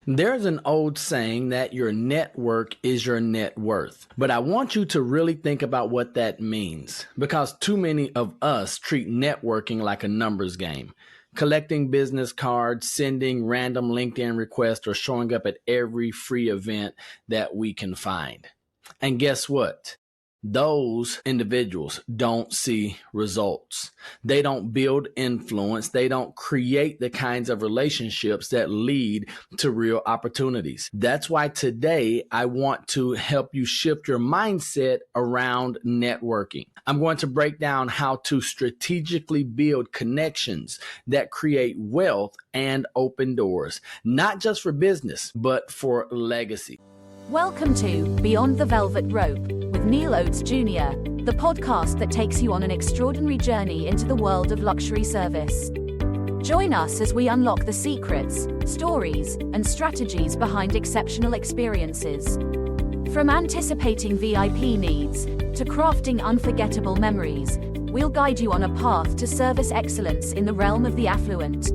There's an old saying that your network is your net worth, but I want you to really think about what that means because too many of us treat networking like a numbers game, collecting business cards, sending random LinkedIn requests, or showing up at every free event that we can find. And guess what? Those individuals don't see results. They don't build influence. They don't create the kinds of relationships that lead to real opportunities. That's why today I want to help you shift your mindset around networking. I'm going to break down how to strategically build connections that create wealth and open doors, not just for business, but for legacy. Welcome to Beyond the Velvet Rope with Neal Oates Jr., the podcast that takes you on an extraordinary journey into the world of luxury service. Join us as we unlock the secrets, stories, and strategies behind exceptional experiences. From anticipating VIP needs to crafting unforgettable memories, we'll guide you on a path to service excellence in the realm of the affluent.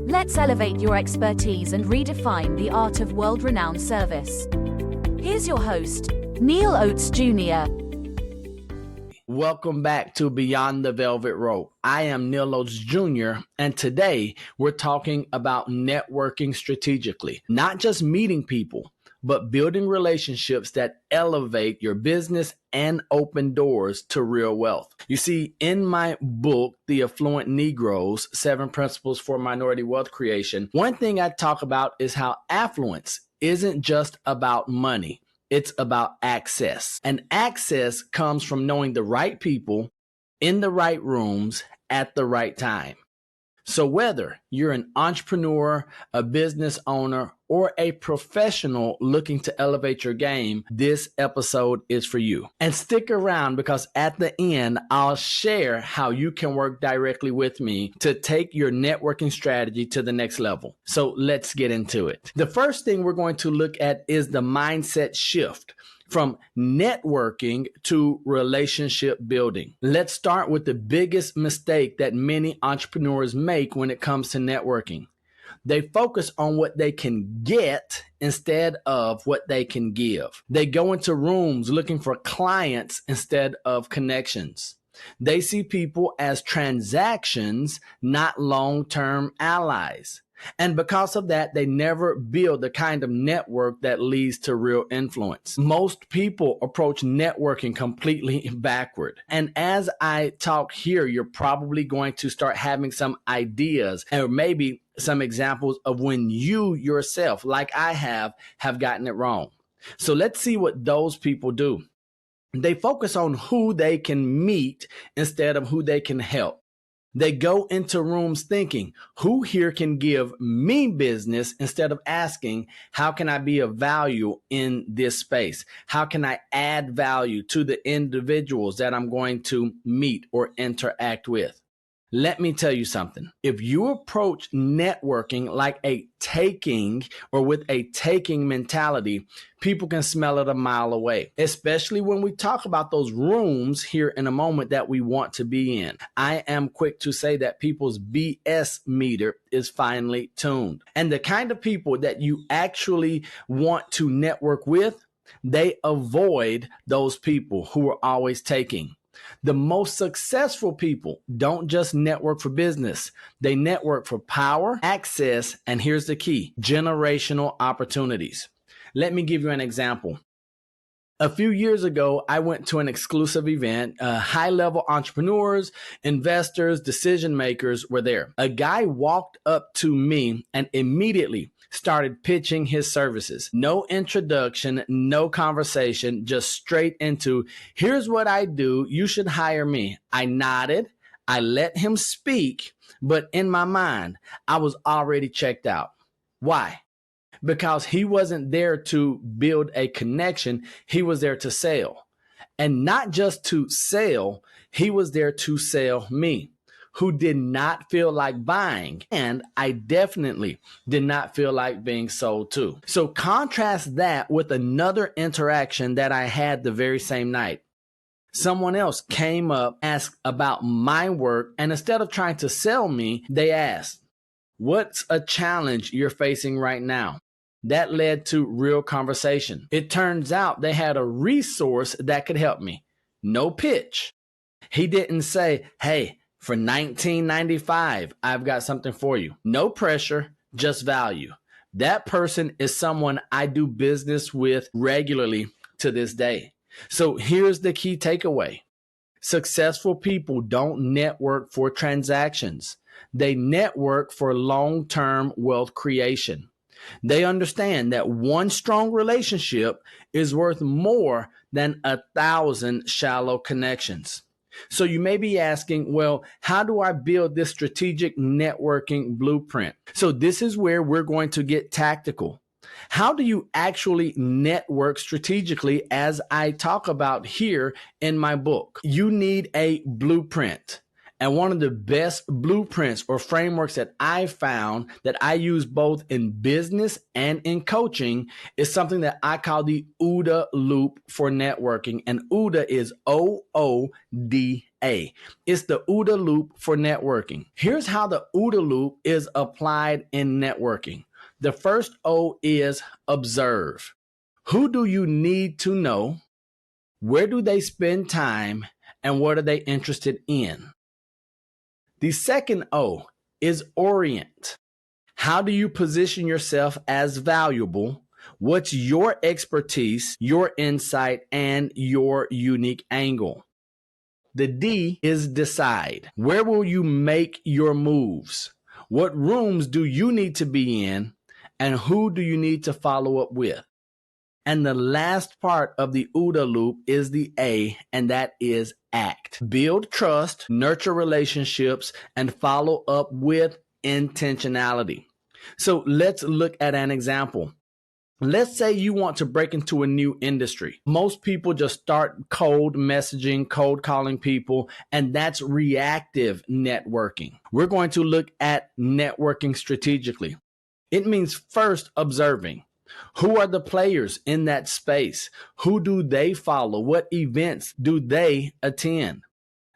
Let's elevate your expertise and redefine the art of world-renowned service. Here's your host, Neal Oates Jr. Welcome back to Beyond the Velvet Rope. I am Neal Oates Jr., and today we're talking about networking strategically, not just meeting people, but building relationships that elevate your business and open doors to real wealth. You see, in my book, The Affluent Negroes, 7 Principles for Minority Wealth Creation, one thing I talk about is how affluence isn't just about money. It's about access. And access comes from knowing the right people in the right rooms at the right time. So whether you're an entrepreneur, a business owner, or a professional looking to elevate your game, this episode is for you. And stick around because at the end, I'll share how you can work directly with me to take your networking strategy to the next level. So let's get into it. The first thing we're going to look at is the mindset shift from networking to relationship building. Let's start with the biggest mistake that many entrepreneurs make when it comes to networking. They focus on what they can get instead of what they can give. They go into rooms looking for clients instead of connections. They see people as transactions, not long-term allies. And because of that, they never build the kind of network that leads to real influence. Most people approach networking completely backward. And as I talk here, you're probably going to start having some ideas or maybe some examples of when you yourself, like I have gotten it wrong. So let's see what those people do. They focus on who they can meet instead of who they can help. They go into rooms thinking, who here can give me business instead of asking, how can I be of value in this space? How can I add value to the individuals that I'm going to meet or interact with? Let me tell you something. If you approach networking like a taking or with a taking mentality, people can smell it a mile away, especially when we talk about those rooms here in a moment that we want to be in. I am quick to say that people's BS meter is finely tuned. And the kind of people that you actually want to network with, they avoid those people who are always taking. The most successful people don't just network for business. They network for power, access, and here's the key, generational opportunities. Let me give you an example. A few years ago, I went to an exclusive event. High-level entrepreneurs, investors, decision makers were there. A guy walked up to me and immediately started pitching his services. No introduction, no conversation, just straight into, here's what I do, you should hire me. I nodded, I let him speak, but in my mind, I was already checked out. Why? Because he wasn't there to build a connection, he was there to sell. And not just to sell, he was there to sell me, who did not feel like buying. And I definitely did not feel like being sold to. So contrast that with another interaction that I had the very same night. Someone else came up, asked about my work, and instead of trying to sell me, they asked, what's a challenge you're facing right now? That led to real conversation. It turns out they had a resource that could help me. No pitch. He didn't say, hey, for $19.95, I've got something for you. No pressure, just value. That person is someone I do business with regularly to this day. So here's the key takeaway. Successful people don't network for transactions. They network for long-term wealth creation. They understand that one strong relationship is worth more than 1,000 shallow connections. So you may be asking, well, how do I build this strategic networking blueprint? So this is where we're going to get tactical. How do you actually network strategically, as I talk about here in my book? You need a blueprint. And one of the best blueprints or frameworks that I found that I use both in business and in coaching is something that I call the OODA loop for networking. And OODA is OODA. It's the OODA loop for networking. Here's how the OODA loop is applied in networking. The first O is observe. Who do you need to know? Where do they spend time? And what are they interested in? The second O is orient. How do you position yourself as valuable? What's your expertise, your insight, and your unique angle? The D is decide. Where will you make your moves? What rooms do you need to be in? And who do you need to follow up with? And the last part of the OODA loop is the A, and that is act. Build trust, nurture relationships, and follow up with intentionality. So let's look at an example. Let's say you want to break into a new industry. Most people just start cold messaging, cold calling people, and that's reactive networking. We're going to look at networking strategically. It means first observing. Who are the players in that space? Who do they follow? What events do they attend?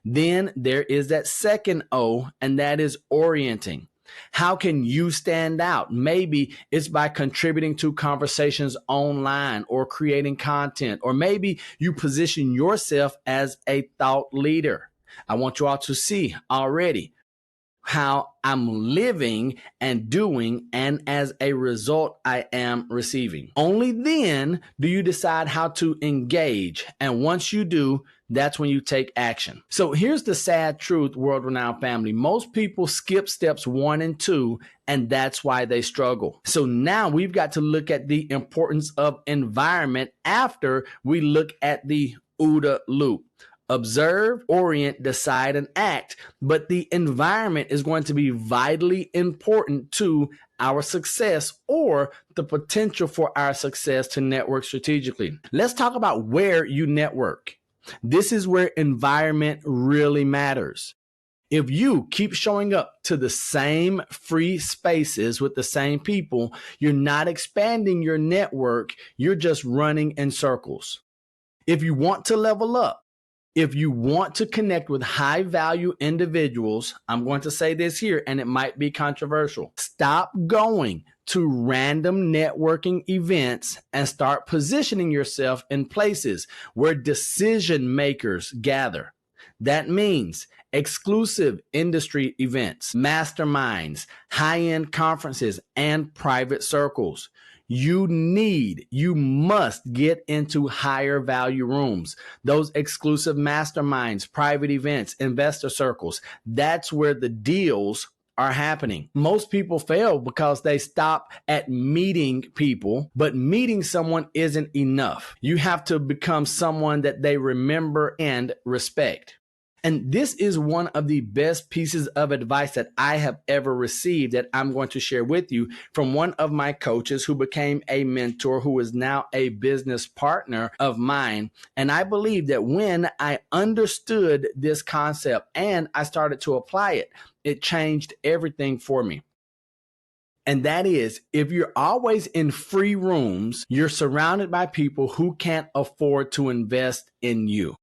Then there is that second O, and that is orienting. How can you stand out? Maybe it's by contributing to conversations online or creating content, or maybe you position yourself as a thought leader. I want you all to see already how I'm living and doing, and as a result, I am receiving. Only then do you decide how to engage. And once you do, that's when you take action. So here's the sad truth, World Renowned family. Most people skip steps 1 and 2, and that's why they struggle. So now we've got to look at the importance of environment after we look at the OODA loop. Observe, orient, decide, and act. But the environment is going to be vitally important to our success or the potential for our success to network strategically. Let's talk about where you network. This is where environment really matters. If you keep showing up to the same free spaces with the same people, you're not expanding your network. You're just running in circles. If you want to level up, if you want to connect with high value individuals, I'm going to say this here and it might be controversial. Stop going to random networking events and start positioning yourself in places where decision makers gather. That means exclusive industry events, masterminds, high-end conferences, and private circles. You must get into higher value rooms, those exclusive masterminds, private events, investor circles. That's where the deals are happening. Most people fail because they stop at meeting people, but meeting someone isn't enough. You have to become someone that they remember and respect. And this is one of the best pieces of advice that I have ever received that I'm going to share with you from one of my coaches who became a mentor, who is now a business partner of mine. And I believe that when I understood this concept and I started to apply it, it changed everything for me. And that is, if you're always in free rooms, you're surrounded by people who can't afford to invest in you.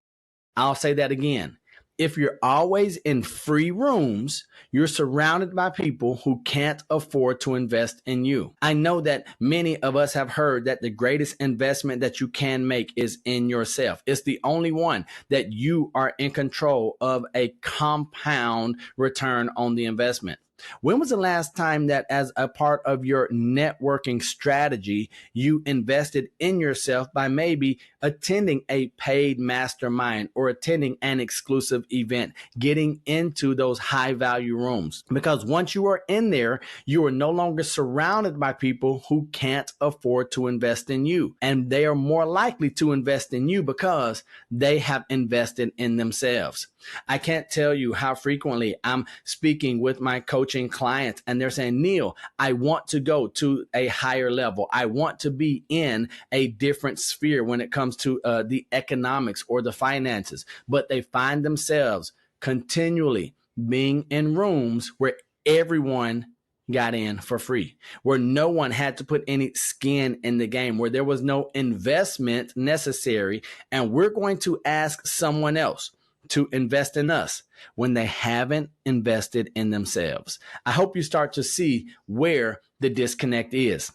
I'll say that again. if you're always in free rooms, you're surrounded by people who can't afford to invest in you. I know that many of us have heard that the greatest investment that you can make is in yourself. It's the only one that you are in control of a compound return on the investment. When was the last time that, as a part of your networking strategy, you invested in yourself by maybe attending a paid mastermind or attending an exclusive event, getting into those high value rooms? Because once you are in there, you are no longer surrounded by people who can't afford to invest in you. And they are more likely to invest in you because they have invested in themselves. I can't tell you how frequently I'm speaking with my coaching clients and they're saying, Neal, I want to go to a higher level. I want to be in a different sphere when it comes to the economics or the finances. But they find themselves continually being in rooms where everyone got in for free, where no one had to put any skin in the game, where there was no investment necessary. And we're going to ask someone else to invest in us when they haven't invested in themselves. I hope you start to see where the disconnect is.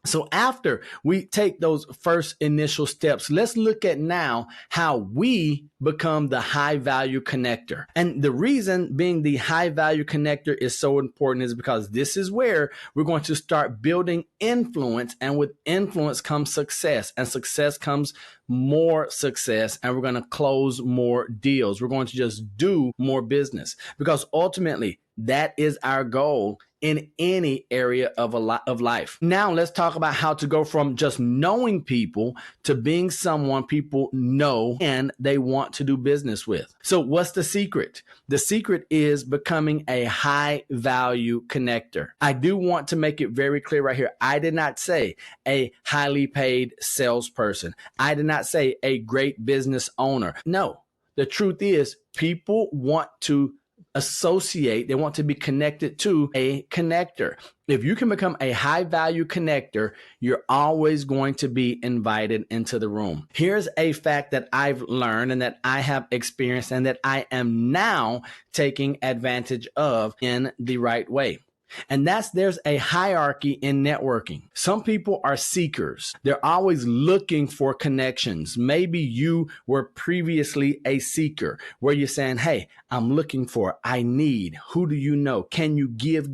So after we take those first initial steps, let's look at now how we become the high value connector. And the reason being the high value connector is so important is because this is where we're going to start building influence. And with influence comes success, and success comes more success, and we're going to close more deals. We're going to just do more business, because ultimately that is our goal in any area of life. Now let's talk about how to go from just knowing people to being someone people know and they want to do business with. So what's the secret? The secret is becoming a high value connector. I do want to make it very clear right here. I did not say a highly paid salesperson. I did not say a great business owner. No, the truth is people want to associate, they want to be connected to a connector. If you can become a high value connector, you're always going to be invited into the room. Here's a fact that I've learned and that I have experienced and that I am now taking advantage of in the right way. And there's a hierarchy in networking. Some people are seekers. They're always looking for connections. Maybe you were previously a seeker where you're saying, hey, I'm looking for, I need, who do you know? Can you give?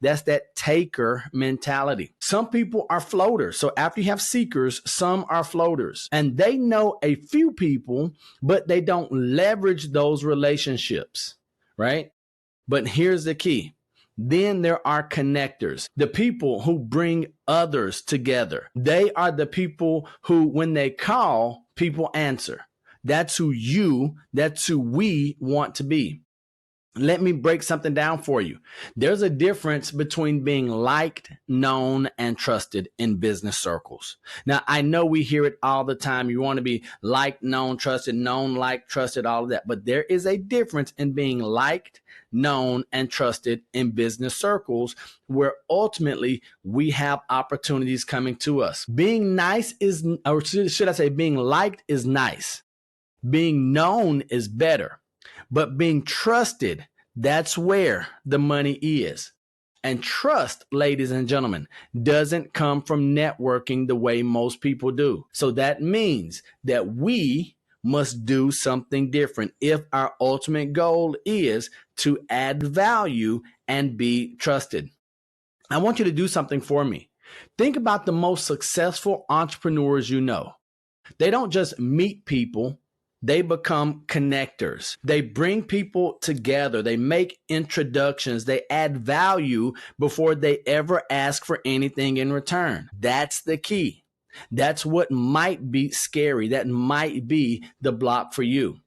That's that taker mentality. Some people are floaters. So after you have seekers, some are floaters, and they know a few people, but they don't leverage those relationships, right? But here's the key. Then there are connectors, the people who bring others together. They are the people who, when they call, people answer. That's who we want to be. Let me break something down for you. There's a difference between being liked, known, and trusted in business circles. Now, I know we hear it all the time. You want to be liked, known, trusted, known, liked, trusted, all of that. But there is a difference in being liked, known, and trusted in business circles where ultimately we have opportunities coming to us. Being nice is, or should I say being liked is nice. Being known is better. But being trusted, that's where the money is. And trust, ladies and gentlemen, doesn't come from networking the way most people do. So that means that we must do something different if our ultimate goal is to add value and be trusted. I want you to do something for me. Think about the most successful entrepreneurs you know. They don't just meet people. They become connectors. They bring people together. They make introductions. They add value before they ever ask for anything in return. That's the key. That's what might be scary. That might be the block for you.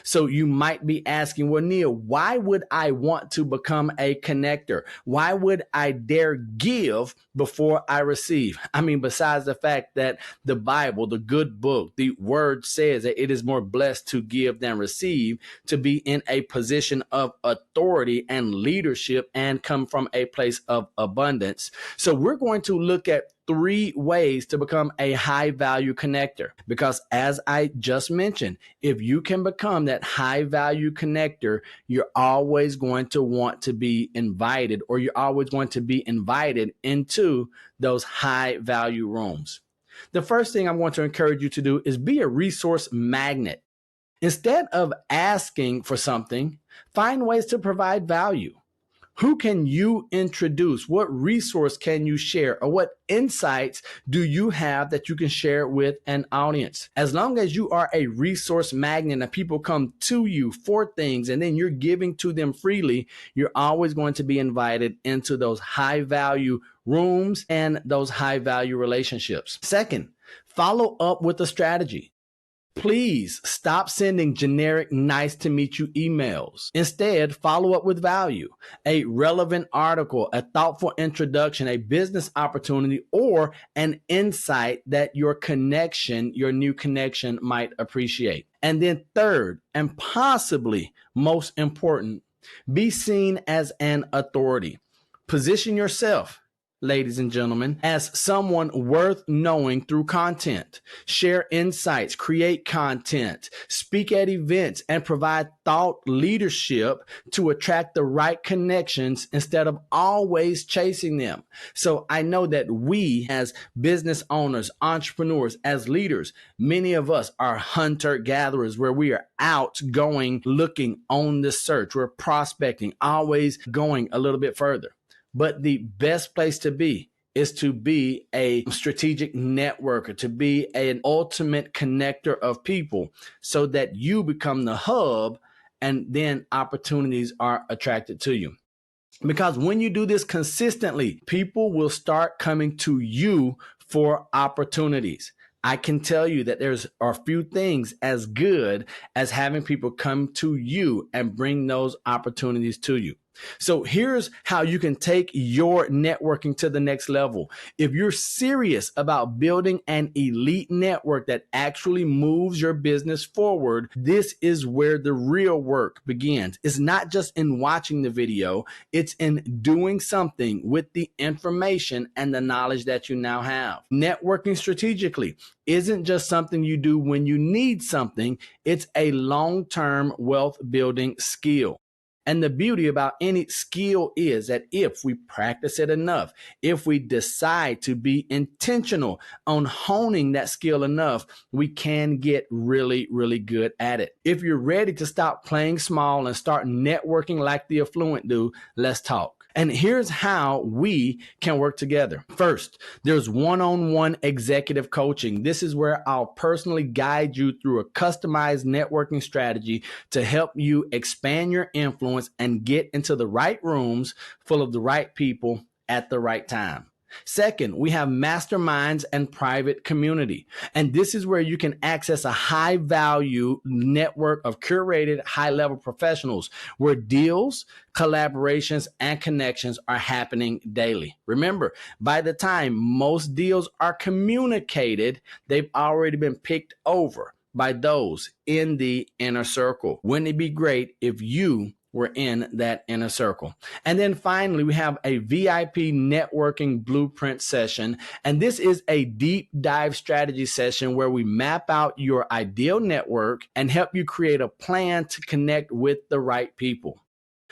So you might be asking, well, Neal, why would I want to become a connector? Why would I dare give before I receive? I mean, besides the fact that the Bible, the good book, the word says that it is more blessed to give than receive, to be in a position of authority and leadership and come from a place of abundance. So we're going to look at 3 ways to become a high value connector. Because as I just mentioned, if you can become that high value connector, you're always going to want to be invited, or you're always going to be invited into those high value rooms. The first thing I want to encourage you to do is be a resource magnet. Instead of asking for something, find ways to provide value. Who can you introduce? What resource can you share? Or what insights do you have that you can share with an audience? As long as you are a resource magnet and people come to you for things and then you're giving to them freely, you're always going to be invited into those high value rooms and those high value relationships. Second, follow up with a strategy. Please stop sending generic nice to meet you emails. Instead, follow up with value, a relevant article, a thoughtful introduction, a business opportunity, or an insight that your new connection might appreciate. And then third, and possibly most important, be seen as an authority. Position yourself, ladies and gentlemen, as someone worth knowing through content. Share insights, create content, speak at events, and provide thought leadership to attract the right connections instead of always chasing them. So I know that we, as business owners, entrepreneurs, as leaders, many of us are hunter-gatherers, where we are out going, looking on the search. We're prospecting, always going a little bit further. But the best place to be is to be a strategic networker, to be an ultimate connector of people, so that you become the hub and then opportunities are attracted to you. Because when you do this consistently, people will start coming to you for opportunities. I can tell you that there's a few things as good as having people come to you and bring those opportunities to you. So here's how you can take your networking to the next level. If you're serious about building an elite network that actually moves your business forward, this is where the real work begins. It's not just in watching the video, it's in doing something with the information and the knowledge that you now have. Networking strategically isn't just something you do when you need something, it's a long-term wealth building skill. And the beauty about any skill is that if we practice it enough, if we decide to be intentional on honing that skill enough, we can get really, really good at it. If you're ready to stop playing small and start networking like the Affluent do, let's talk. And here's how we can work together. First, there's one-on-one executive coaching. This is where I'll personally guide you through a customized networking strategy to help you expand your influence and get into the right rooms full of the right people at the right time. Second, we have masterminds and private community. And this is where you can access a high value network of curated high level professionals where deals, collaborations, and connections are happening daily. Remember, by the time most deals are communicated, they've already been picked over by those in the inner circle. Wouldn't it be great if you were in that inner circle? And then finally, we have a VIP networking blueprint session. And this is a deep dive strategy session where we map out your ideal network and help you create a plan to connect with the right people.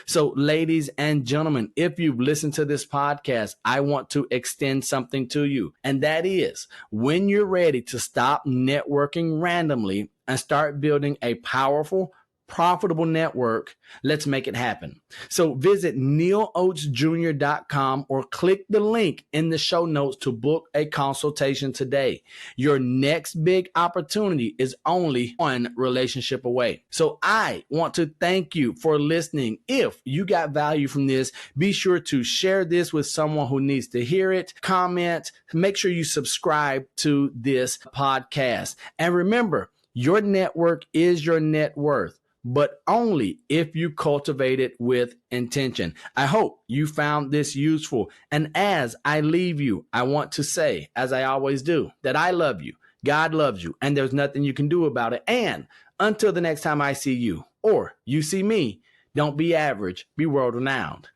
So, ladies and gentlemen, if you've listened to this podcast, I want to extend something to you. And that is, when you're ready to stop networking randomly and start building a powerful, profitable network, let's make it happen. So visit nealoatesjr.com or click the link in the show notes to book a consultation today. Your next big opportunity is only one relationship away. So I want to thank you for listening. If you got value from this, be sure to share this with someone who needs to hear it. Comment, make sure you subscribe to this podcast. And remember, your network is your net worth, but only if you cultivate it with intention. I hope you found this useful. And as I leave you, I want to say, as I always do, that I love you, God loves you, and there's nothing you can do about it. And until the next time I see you, or you see me, don't be average, be world renowned.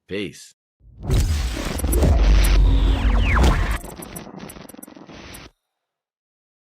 Peace.